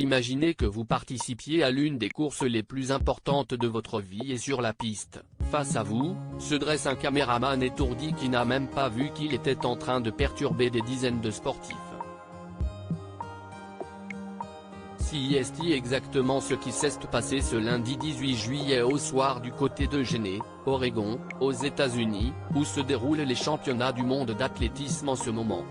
Imaginez que vous participiez à l'une des courses les plus importantes de votre vie et sur la piste, face à vous, se dresse un caméraman étourdi qui n'a même pas vu qu'il était en train de perturber des dizaines de sportifs. C'est exactement ce qui s'est passé ce lundi 18 juillet au soir du côté d'Eugene, Oregon, aux États-Unis, où se déroulent les championnats du monde d'athlétisme en ce moment.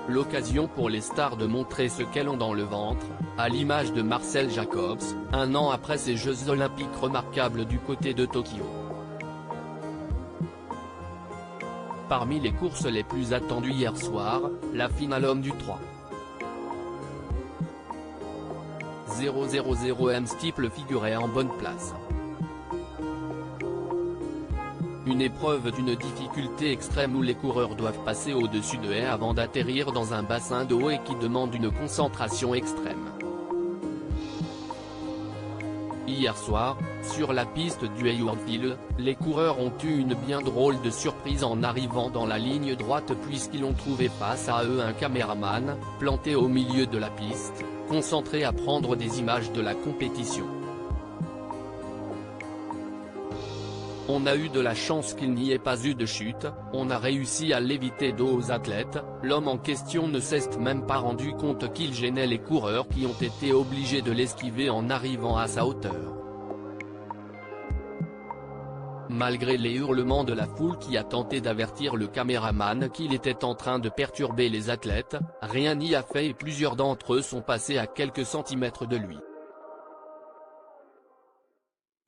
L'occasion pour les stars de montrer ce qu'elles ont dans le ventre, à l'image de Marcel Jacobs, un an après ses Jeux olympiques remarquables du côté de Tokyo. Parmi les courses les plus attendues hier soir, la finale homme du 3. 000 M-Steeple figurait en bonne place. Une épreuve d'une difficulté extrême où les coureurs doivent passer au-dessus de haies avant d'atterrir dans un bassin d'eau et qui demande une concentration extrême. Hier soir, sur la piste du Haywardville, les coureurs ont eu une bien drôle de surprise en arrivant dans la ligne droite puisqu'ils ont trouvé face à eux un caméraman, planté au milieu de la piste, concentré à prendre des images de la compétition. On a eu de la chance qu'il n'y ait pas eu de chute, on a réussi à l'éviter aux athlètes, l'homme en question ne s'est même pas rendu compte qu'il gênait les coureurs qui ont été obligés de l'esquiver en arrivant à sa hauteur. Malgré les hurlements de la foule qui a tenté d'avertir le caméraman qu'il était en train de perturber les athlètes, rien n'y a fait et plusieurs d'entre eux sont passés à quelques centimètres de lui.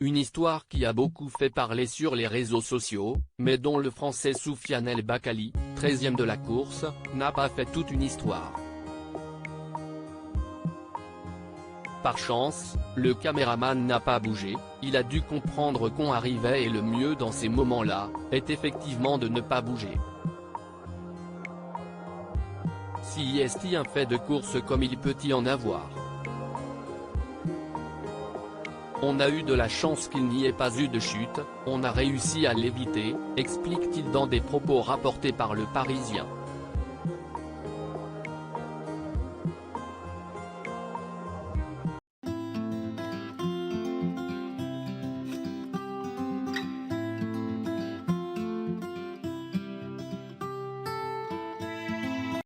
Une histoire qui a beaucoup fait parler sur les réseaux sociaux, mais dont le Français Soufiane El Bakkali, 13e de la course, n'a pas fait toute une histoire. Par chance, le caméraman n'a pas bougé, il a dû comprendre qu'on arrivait et le mieux dans ces moments-là, est effectivement de ne pas bouger. C'est un fait de course comme il peut y en avoir. On a eu de la chance qu'il n'y ait pas eu de chute, on a réussi à l'éviter, explique-t-il dans des propos rapportés par Le Parisien.